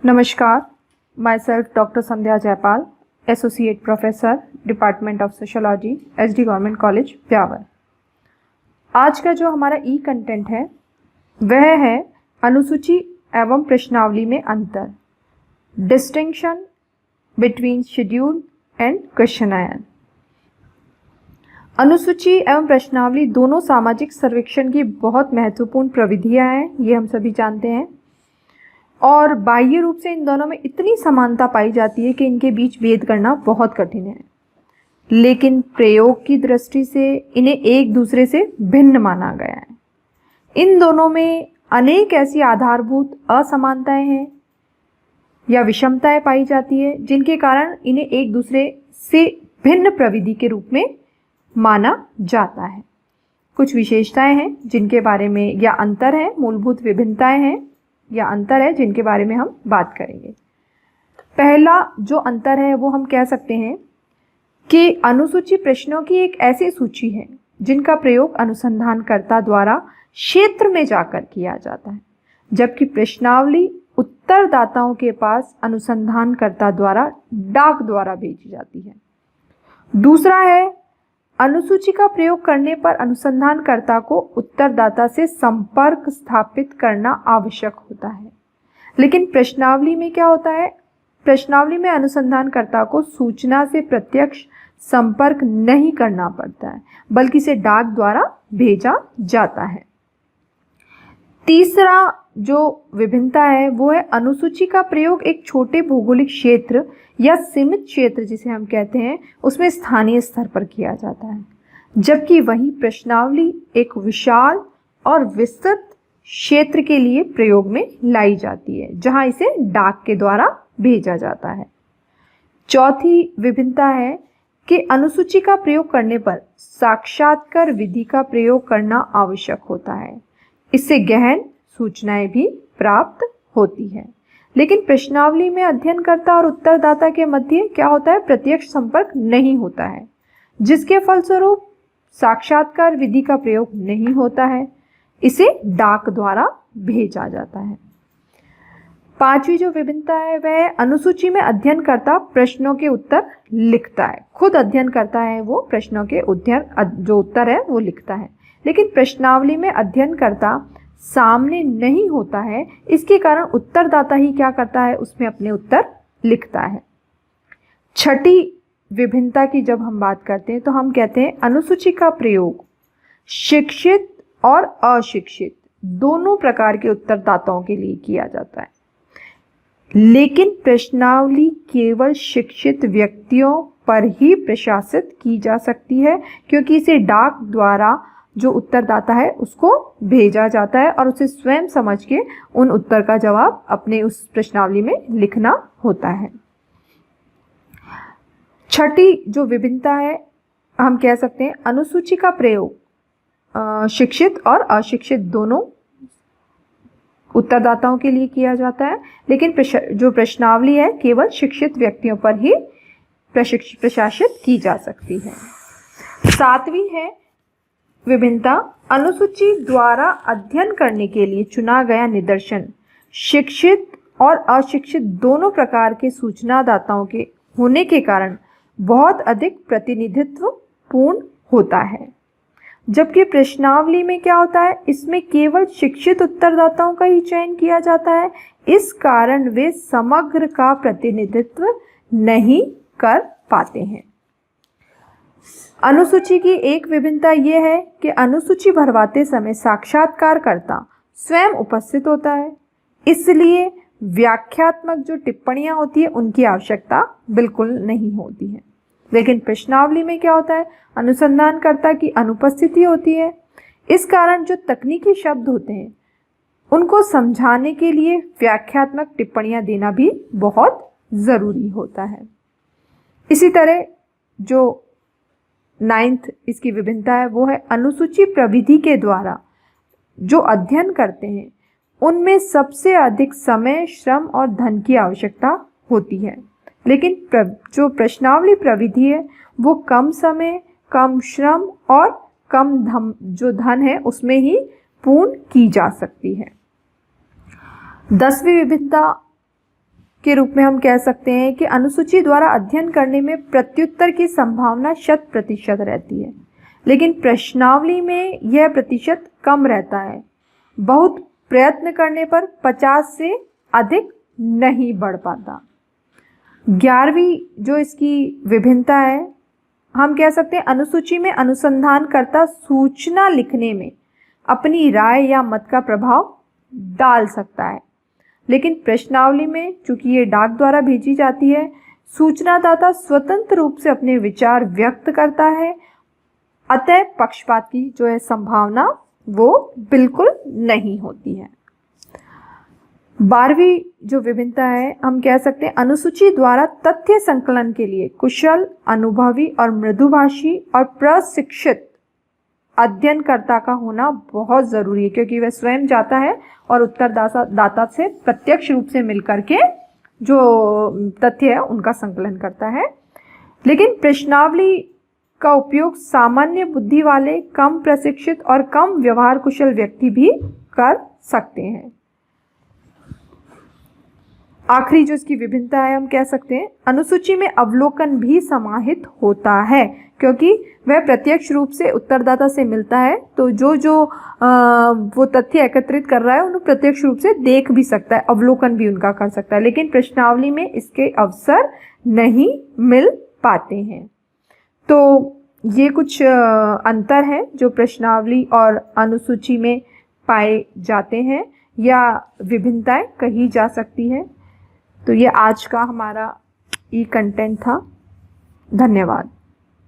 नमस्कार, my self doctor Sandhya Jaipal, associate professor, department of sociology, SD government college, Beawar. आज का जो हमारा ई कंटेंट है वह है अनुसूची एवं प्रश्नावली में अंतर, distinction between schedule and questionnaire. अनुसूची एवं प्रश्नावली दोनों सामाजिक सर्वेक्षण की बहुत महत्वपूर्ण प्रविधियां हैं, ये हम सभी जानते हैं। और बाह्य रूप से इन दोनों में इतनी समानता पाई जाती है कि इनके बीच भेद करना बहुत कठिन है, लेकिन प्रयोग की दृष्टि से इन्हें एक दूसरे से भिन्न माना गया है। इन दोनों में अनेक ऐसी आधारभूत असमानताएं हैं या विषमताएं पाई जाती है, जिनके कारण इन्हें एक दूसरे से भिन्न प्रविधि के रूप में माना जाता है। कुछ विशेषताएं हैं जिनके बारे में, या अंतर है, मूलभूत विभिन्नताएं हैं या अंतर है जिनके बारे में हम बात करेंगे। पहला जो अंतर है वो हम कह सकते हैं कि अनुसूची प्रश्नों की एक ऐसी सूची है जिनका प्रयोग अनुसंधानकर्ता द्वारा क्षेत्र में जाकर किया जाता है, जबकि प्रश्नावली उत्तरदाताओं के पास अनुसंधानकर्ता द्वारा डाक द्वारा भेजी जाती है। दूसरा है, अनुसूची का प्रयोग करने पर अनुसंधानकर्ता को उत्तरदाता से संपर्क स्थापित करना आवश्यक होता है, लेकिन प्रश्नावली में क्या होता है, प्रश्नावली में अनुसंधानकर्ता को सूचना से प्रत्यक्ष संपर्क नहीं करना पड़ता है, बल्कि इसे डाक द्वारा भेजा जाता है। तीसरा जो विभिन्नता है वो है, अनुसूची का प्रयोग एक छोटे भौगोलिक क्षेत्र या सीमित क्षेत्र जिसे हम कहते हैं उसमें स्थानीय स्तर पर किया जाता है, जबकि वही प्रश्नावली एक विशाल और विस्तृत क्षेत्र के लिए प्रयोग में लाई जाती है, जहां इसे डाक के द्वारा भेजा जाता है। चौथी विभिन्नता है कि अनुसूची का प्रयोग करने पर साक्षात्कार विधि का प्रयोग करना आवश्यक होता है। इससे गहन सूचनाएं भी प्राप्त होती है, लेकिन प्रश्नावली में अध्ययनकर्ता और उत्तरदाता के मध्य क्या होता है, प्रत्यक्ष संपर्क नहीं होता है, जिसके फलस्वरूप साक्षात्कार विधि का प्रयोग नहीं होता है, इसे डाक द्वारा भेजा जाता है। पांचवी जो विभिन्नता है वह अनुसूची में अध्ययनकर्ता प्रश्नों के उत्तर लिखता है, खुद अध्ययन करता है, वो प्रश्नों के जो उत्तर है वो लिखता है, लेकिन प्रश्नावली में अध्ययनकर्ता सामने नहीं होता है। इसके कारण उत्तरदाता ही क्या करता है, उसमें अपने उत्तर लिखता है। छठी विभिन्नता की जब हम बात करते हैं तो हम कहते हैं अनुसूची का प्रयोग शिक्षित और अशिक्षित दोनों प्रकार के उत्तरदाताओं के लिए किया जाता है, लेकिन प्रश्नावली केवल शिक्षित व्यक्तियों पर ही प्रशासित की जा सकती है, क्योंकि इसे डाक द्वारा जो उत्तरदाता है उसको भेजा जाता है और उसे स्वयं समझ के उन उत्तर का जवाब अपने उस प्रश्नावली में लिखना होता है। छठी जो विभिन्नता है हम कह सकते हैं अनुसूची का प्रयोग शिक्षित और अशिक्षित दोनों उत्तरदाताओं के लिए किया जाता है, लेकिन जो प्रश्नावली है केवल शिक्षित व्यक्तियों पर ही प्रशासित की जा सकती है। सातवीं है विभिन्नता, अनुसूची द्वारा अध्ययन करने के लिए चुना गया निदर्शन शिक्षित और अशिक्षित दोनों प्रकार के सूचनादाताओं के होने के कारण बहुत अधिक प्रतिनिधित्व पूर्ण होता है, जबकि प्रश्नावली में क्या होता है, इसमें केवल शिक्षित उत्तरदाताओं का ही चयन किया जाता है। इस कारण वे समग्र का प्रतिनिधित्व नहीं कर पाते हैं। अनुसूची की एक विभिन्नता यह है कि अनुसूची भरवाते समय साक्षात्कारकर्ता स्वयं उपस्थित होता है, इसलिए व्याख्यात्मक जो टिप्पणियां होती है उनकी आवश्यकता बिल्कुल नहीं होती है। लेकिन प्रश्नावली में क्या होता है, अनुसंधानकर्ता की अनुपस्थिति होती है। इस कारण जो तकनीकी शब्द होते हैं उनको समझाने के लिए व्याख्यात्मक टिप्पणियां देना भी बहुत ज़रूरी होता है। इसी तरह जो 9th इसकी विभिन्नता है वो है, अनुसूची प्रविधि के द्वारा जो अध्ययन करते हैं उनमें सबसे अधिक समय, श्रम और धन की आवश्यकता होती है, लेकिन जो प्रश्नावली प्रविधि है वो कम समय, कम श्रम और कम जो धन है उसमें ही पूर्ण की जा सकती है। 10वीं विभिन्नता के रूप में हम कह सकते हैं कि अनुसूची द्वारा अध्ययन करने में प्रत्युत्तर की संभावना 100% रहती है, लेकिन प्रश्नावली में यह प्रतिशत कम रहता है। बहुत प्रयत्न करने पर 50 से अधिक नहीं बढ़ पाता। 11वीं जो इसकी विभिन्नता है, हम कह सकते हैं अनुसूची में अनुसंधानकर्ता सूचना लिखने में अपनी राय या मत का प्रभाव डाल सकता है, लेकिन प्रश्नावली में चूंकि ये डाक द्वारा भेजी जाती है, सूचनादाता स्वतंत्र रूप से अपने विचार व्यक्त करता है, अतः पक्षपात की जो है संभावना वो बिल्कुल नहीं होती है। 12वीं जो विभिन्नता है, हम कह सकते हैं अनुसूची द्वारा तथ्य संकलन के लिए कुशल, अनुभवी और मृदुभाषी और प्रशिक्षित अध्ययनकर्ता का होना बहुत ज़रूरी है, क्योंकि वह स्वयं जाता है और उत्तरदाता से प्रत्यक्ष रूप से मिलकर के जो तथ्य है उनका संकलन करता है। लेकिन प्रश्नावली का उपयोग सामान्य बुद्धि वाले, कम प्रशिक्षित और कम व्यवहार कुशल व्यक्ति भी कर सकते हैं। आखिरी जो इसकी विभिन्नता है, हम कह सकते हैं अनुसूची में अवलोकन भी समाहित होता है, क्योंकि वह प्रत्यक्ष रूप से उत्तरदाता से मिलता है, तो जो वो तथ्य एकत्रित कर रहा है उन्हें प्रत्यक्ष रूप से देख भी सकता है, अवलोकन भी उनका कर सकता है, लेकिन प्रश्नावली में इसके अवसर नहीं मिल पाते हैं। तो ये कुछ अंतर हैं जो प्रश्नावली और अनुसूची में पाए जाते हैं या विभिन्नताएं कही जा सकती है। तो ये आज का हमारा ई कंटेंट था। धन्यवाद।